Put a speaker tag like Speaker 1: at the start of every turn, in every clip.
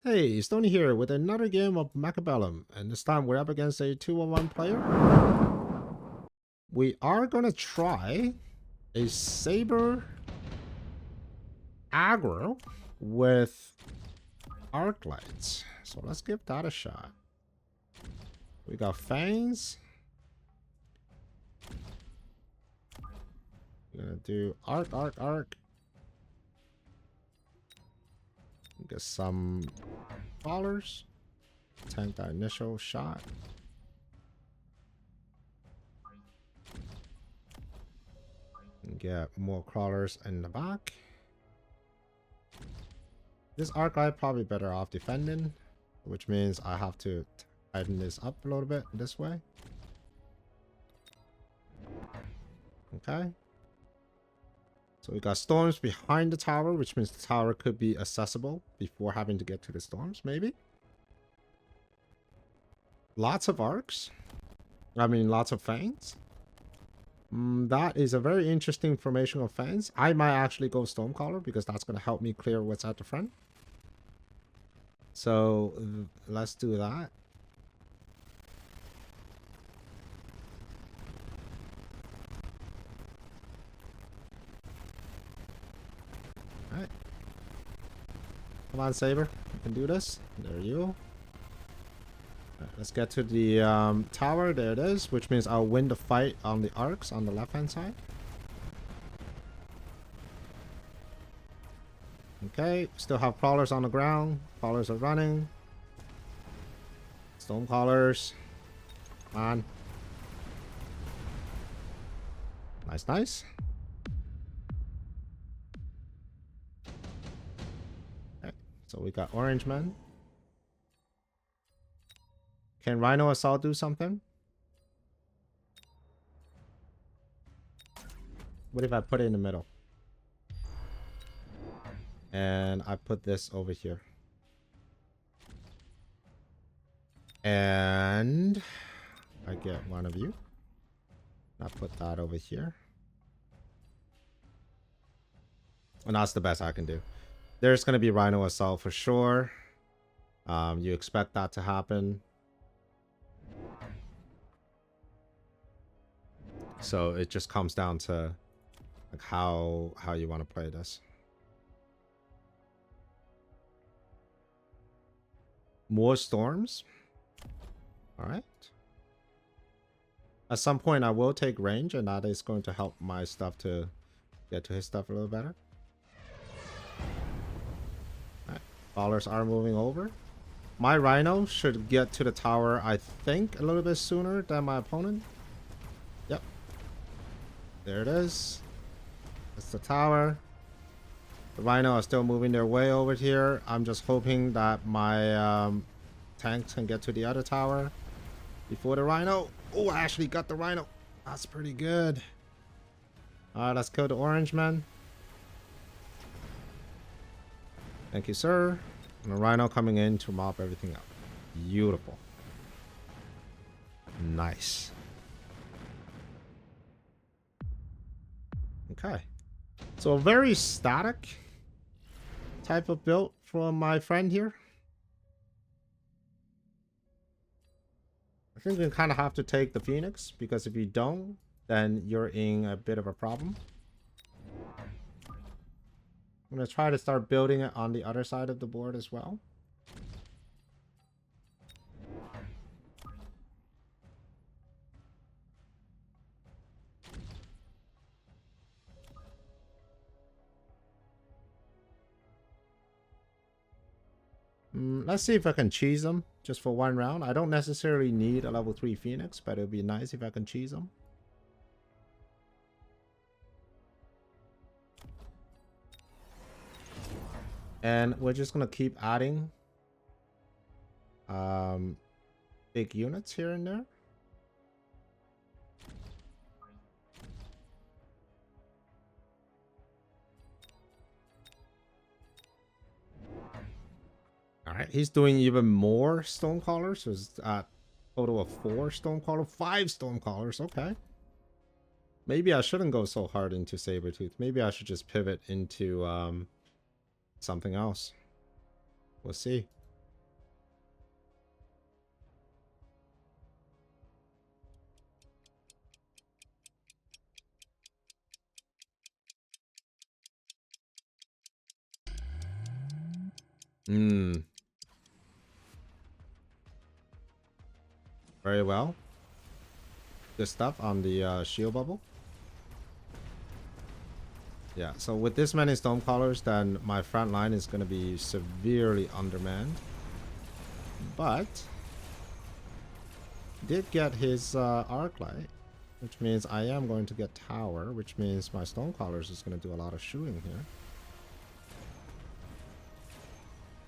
Speaker 1: Hey, Stoney here with another game of Mechabellum, and this time we're up against a 2-on-1 player. We are gonna try a Saber aggro with arc lights. So let's give that a shot. We got fangs. We're gonna do arc. Get some crawlers. Tank that initial shot. And get more crawlers in the back. This arc light probably better off defending, which means I have to tighten this up a little bit this way. Okay. So we got storms behind the tower, which means the tower could be accessible before having to get to the storms, maybe. Lots of arcs. I mean, lots of fangs. That is a very interesting formation of fangs. I might actually go Stormcaller because that's going to help me clear what's at the front. So let's do that. Alright. Come on, Saber. You can do this. There you go. Right, let's get to the tower. There it is, which means I'll win the fight on the arcs on the left-hand side. Okay, still have crawlers on the ground. Crawlers are running. Stone crawlers. Come on. Nice. Okay, so we got Orange Man. Can Rhino Assault do something? What if I put it in the middle? And I put this over here. And I get one of you. I put that over here. And that's the best I can do. There's going to be Rhino Assault for sure. You expect that to happen. So it just comes down to like how you want to play this. More storms. All right. At some point I will take range, and that is going to help my stuff to get to his stuff a little better. All right. Ballers are moving over. My Rhino should get to the tower, I think, a little bit sooner than my opponent. Yep. There it is. That's the tower. The Rhino are still moving their way over here. I'm just hoping that my tanks can get to the other tower before the Rhino. Oh, I actually got the Rhino. That's pretty good. Alright, let's kill the Orange Man. Thank you, sir. And the Rhino coming in to mop everything up. Beautiful. Nice. Okay. So a very static type of build from my friend here. I think you kind of have to take the Phoenix, because if you don't, then you're in a bit of a problem. I'm going to try to start building it on the other side of the board as well. Let's see if I can cheese them just for one round. I don't necessarily need a level 3 Phoenix, but it would be nice if I can cheese them. And we're just going to keep adding big units here and there. Alright, he's doing even more Stonecallers. So it's at total of 4 Stonecallers, 5 Stonecallers. Okay. Maybe I shouldn't go so hard into Sabertooth. Maybe I should just pivot into something else. We'll see. Very well. Good stuff on the shield bubble. Yeah, so with this many Stormcallers, then my front line is going to be severely undermanned. But did get his arc light, which means I am going to get tower, which means my Stormcallers is going to do a lot of shooting here.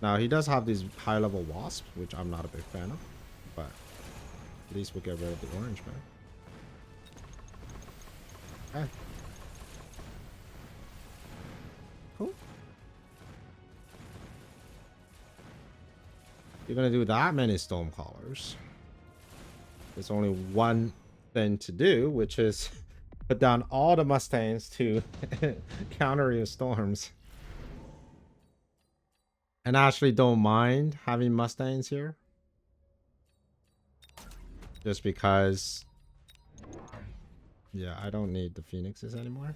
Speaker 1: Now he does have these high level wasps, which I'm not a big fan of, but at least we'll get rid of the orange man. Okay. Cool. You're gonna do that many Stormcallers. There's only one thing to do, which is put down all the Mustangs to counter your storms. And I actually don't mind having Mustangs here. Just because... yeah, I don't need the Phoenixes anymore.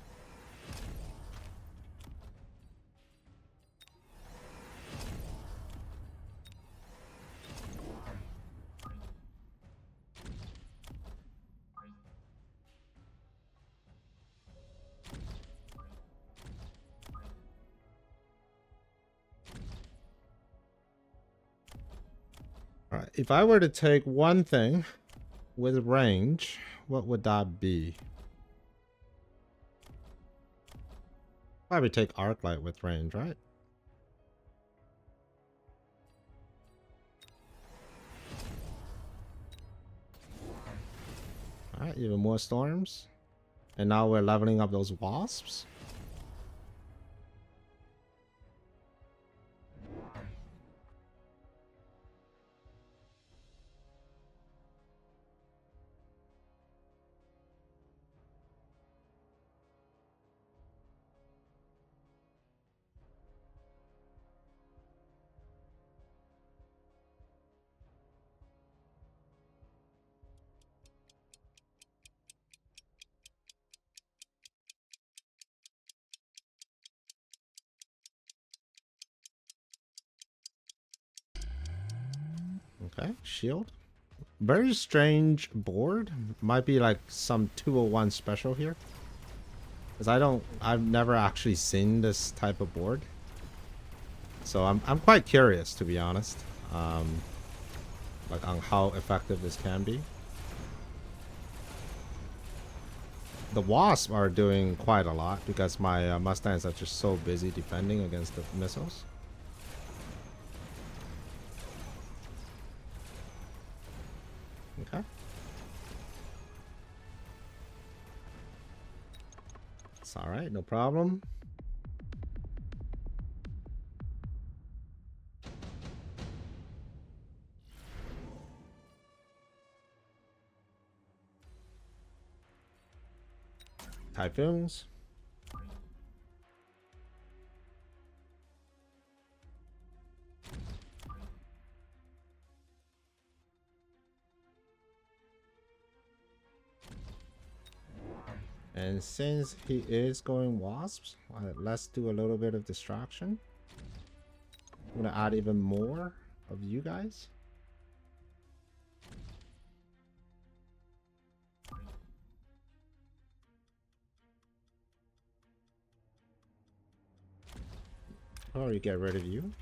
Speaker 1: Alright, if I were to take one thing with range, what would that be? Probably take Arclight with range, right? Alright, even more storms. And now we're leveling up those wasps. Okay, shield. Very strange board. Might be like some 201 special here. Because I've never actually seen this type of board. So I'm quite curious, to be honest. Like on how effective this can be. The wasps are doing quite a lot because my Mustangs are just so busy defending against the missiles. Okay. It's alright, no problem. Typhoons. And since he is going wasps, let's do a little bit of distraction. I'm gonna add even more of you guys. Or you get rid of you.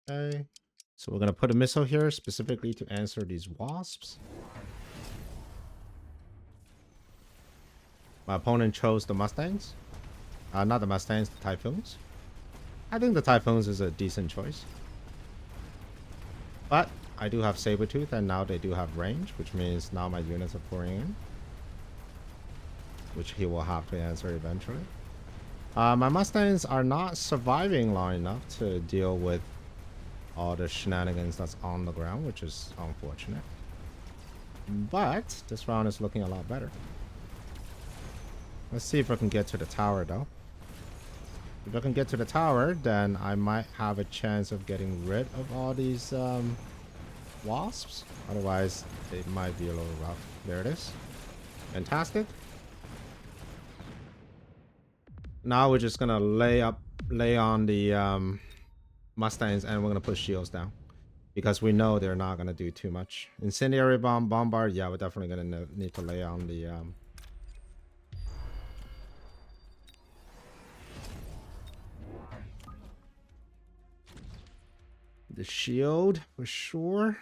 Speaker 1: Okay. So we're gonna put a missile here specifically to answer these wasps. My opponent chose the Mustangs. Not the Mustangs, the Typhoons. I think the Typhoons is a decent choice. But I do have Sabretooth, and now they do have range, which means now my units are pouring in. Which he will have to answer eventually. My Mustangs are not surviving long enough to deal with all the shenanigans that's on the ground, which is unfortunate. But this round is looking a lot better. Let's see if I can get to the tower though. If I can get to the tower, then I might have a chance of getting rid of all these wasps. Otherwise, it might be a little rough. There it is. Fantastic. Now we're just gonna lay on the Mustangs, and we're gonna put shields down because we know they're not gonna do too much. Incendiary bomb, bombard. Yeah, we're definitely gonna need to lay on the shield for sure.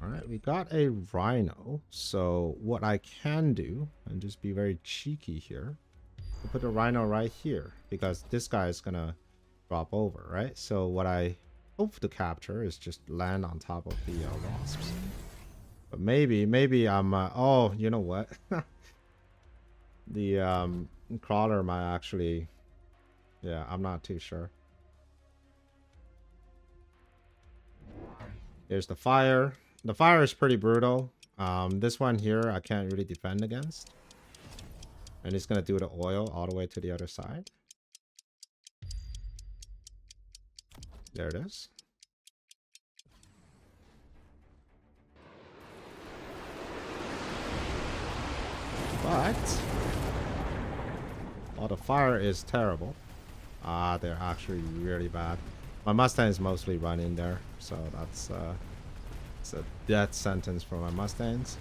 Speaker 1: Alright, we got a rhino. So what I can do, and just be very cheeky here, I'll put the rhino right here, because this guy is gonna drop over, right? So what I hope to capture is just land on top of the wasps. But maybe I'm, oh, you know what? The crawler might actually, yeah, I'm not too sure. Here's the fire. The fire is pretty brutal. This one here I can't really defend against. And he's gonna do the oil all the way to the other side. There it is. But oh, the fire is terrible. They're actually really bad. My Mustangs mostly run in there, so that's it's a death sentence for my Mustangs.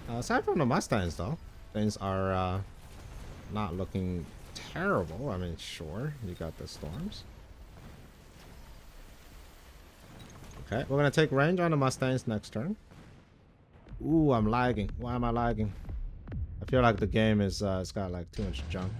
Speaker 1: Aside from the Mustangs, though, things are not looking terrible. I mean, sure, you got the storms. Okay, we're gonna take range on the Mustangs next turn. Ooh, I'm lagging. Why am I lagging? I feel like the game is it's got like too much junk.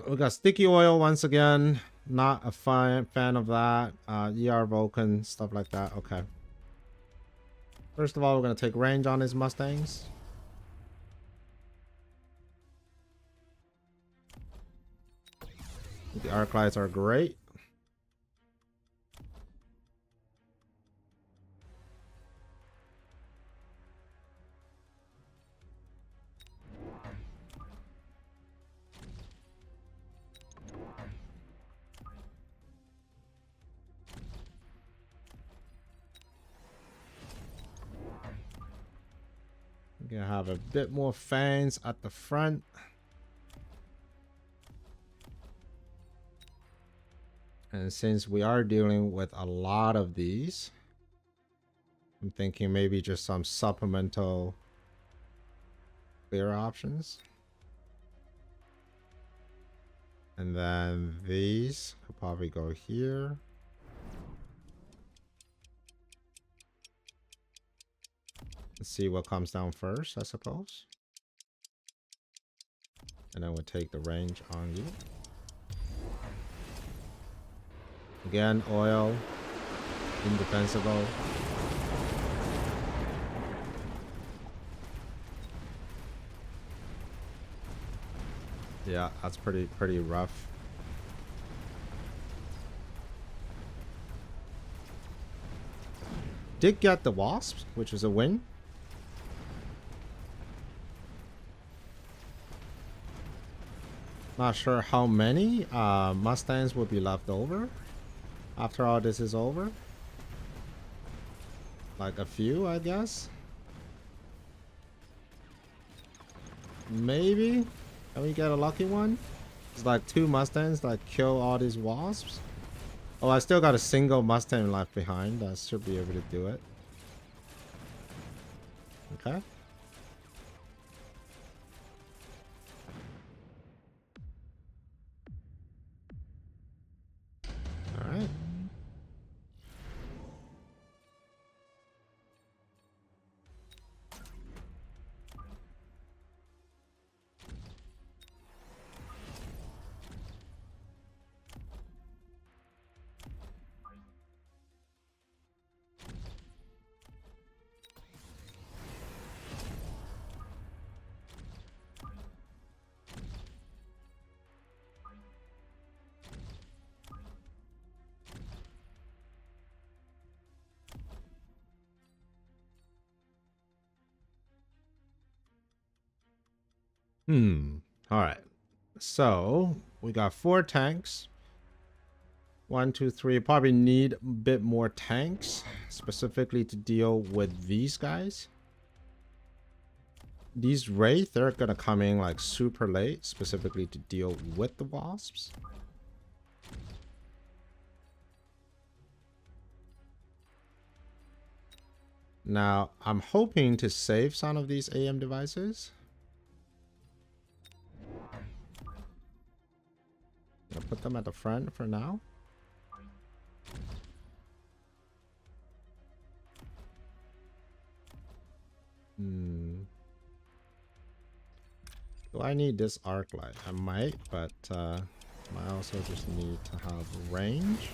Speaker 1: We got sticky oil once again. Not a fan of that. ER Vulcan, stuff like that. Okay. First of all, we're gonna take range on his Mustangs. The arc lights are great. We're gonna have a bit more fans at the front. And since we are dealing with a lot of these, I'm thinking maybe just some supplemental clear options. And then these could probably go here. Let's see what comes down first, I suppose. And then we'll take the range on you. Again, oil, indefensible. Yeah, that's pretty rough. did get the wasps, which is a win. Not sure how many Mustangs will be left over after all this is over. Like a few, I guess. Maybe. Can we get a lucky one? It's like 2 Mustangs that kill all these wasps. Oh, I still got a single Mustang left behind. That should be able to do it. Okay. All right. All right. So we got 4 tanks. 1, 2, 3. Probably need a bit more tanks specifically to deal with these guys. These wraith, they're gonna come in like super late, specifically to deal with the wasps. Now, I'm hoping to save some of these AM devices. I'll put them at the front for now. Do I need this arc light? I might, but I also just need to have range.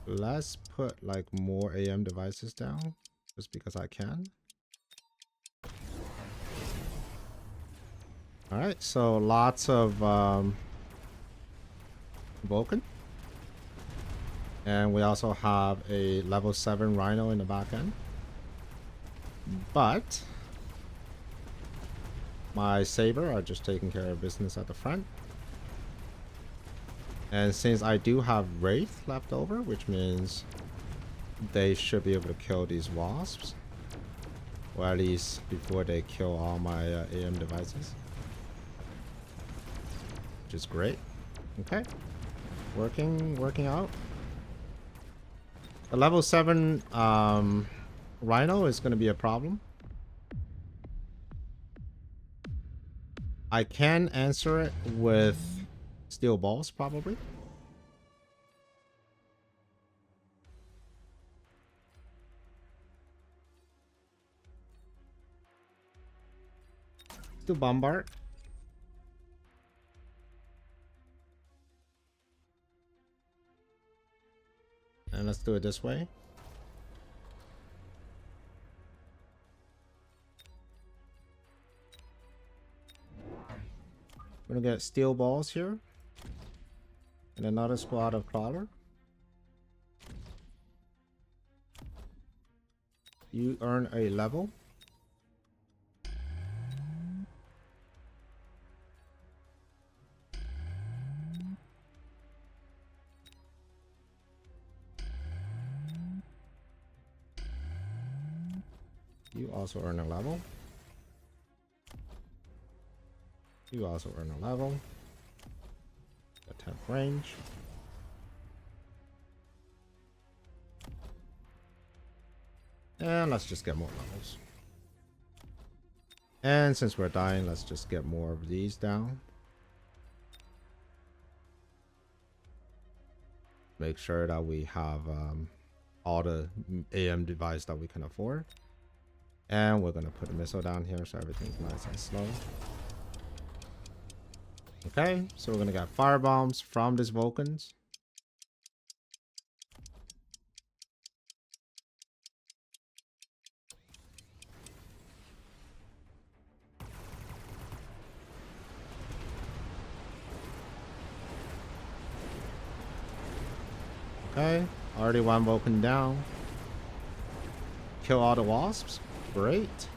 Speaker 1: Let's put like more AM devices down just because I can. All right, so lots of Vulcan. And we also have a level 7 Rhino in the back end. But my Saber are just taking care of business at the front. And since I do have Wraith left over, which means they should be able to kill these wasps. Or at least before they kill all my AM devices. Which is great. Okay. Working out. The level 7 Rhino is going to be a problem. I can answer it with steel balls, probably. To bombard. And let's do it this way. We're gonna get steel balls here. And another squad of crawler. You earn a level. You also earn a level. You also earn a level. Attack range. And let's just get more levels. And since we're dying, let's just get more of these down. Make sure that we have all the AM device that we can afford. And we're gonna put a missile down here so everything's nice and slow. Okay, so we're gonna get fire bombs from these Vulcans. Okay, Already one Vulcan down. Kill all the wasps. Great.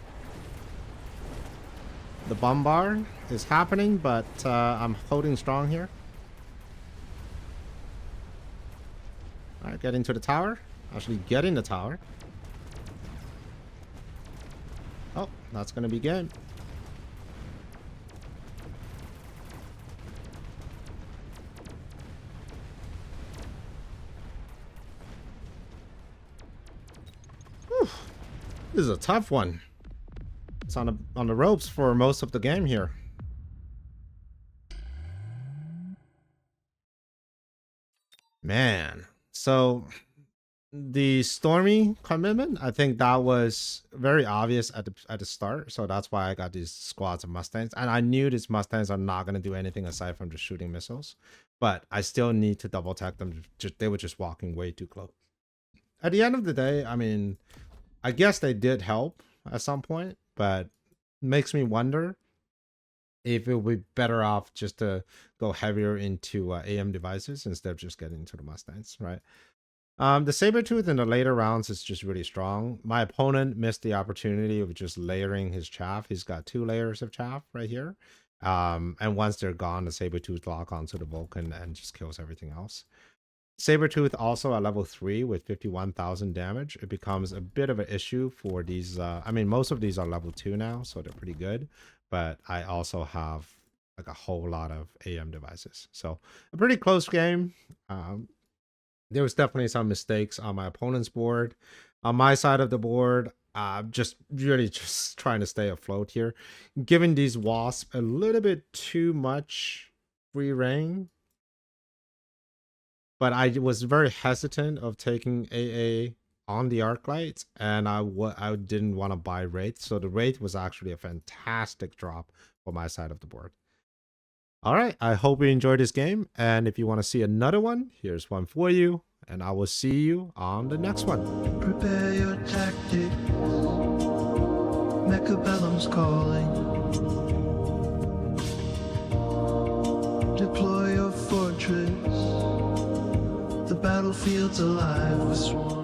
Speaker 1: The bombard is happening, but I'm holding strong here. Alright, getting to the tower. Actually getting the tower. Oh, that's gonna be good. Whew. This is a tough one. It's on the ropes for most of the game here. Man, so the Stormy commitment, I think that was very obvious at the start. So that's why I got these squads of Mustangs, and I knew these Mustangs are not going to do anything aside from just shooting missiles. But I still need to double tech them. They were just walking way too close. At the end of the day, I mean, I guess they did help at some point, but makes me wonder if it would be better off just to go heavier into AM devices instead of just getting into the Mustangs, right? The Sabertooth in the later rounds is just really strong. My opponent missed the opportunity of just layering his chaff. He's got 2 layers of chaff right here. And once they're gone, the Sabertooth lock onto the Vulcan and just kills everything else. Sabertooth also at level 3 with 51,000 damage. It becomes a bit of an issue for these. I mean, most of these are level 2 now, so they're pretty good. But I also have like a whole lot of AM devices. So a pretty close game. There was definitely some mistakes on my opponent's board. On my side of the board, just really just trying to stay afloat here. Giving these wasps a little bit too much free reign. But I was very hesitant of taking AA on the arc lights, and I didn't want to buy Wraith. So the Wraith was actually a fantastic drop for my side of the board. All right, I hope you enjoyed this game, and if you want to see another one, here's one for you, and I will see you on the next one.
Speaker 2: Prepare your tactics, Mechabellum's calling. Deploy your fortress, the battlefield's alive with swarms.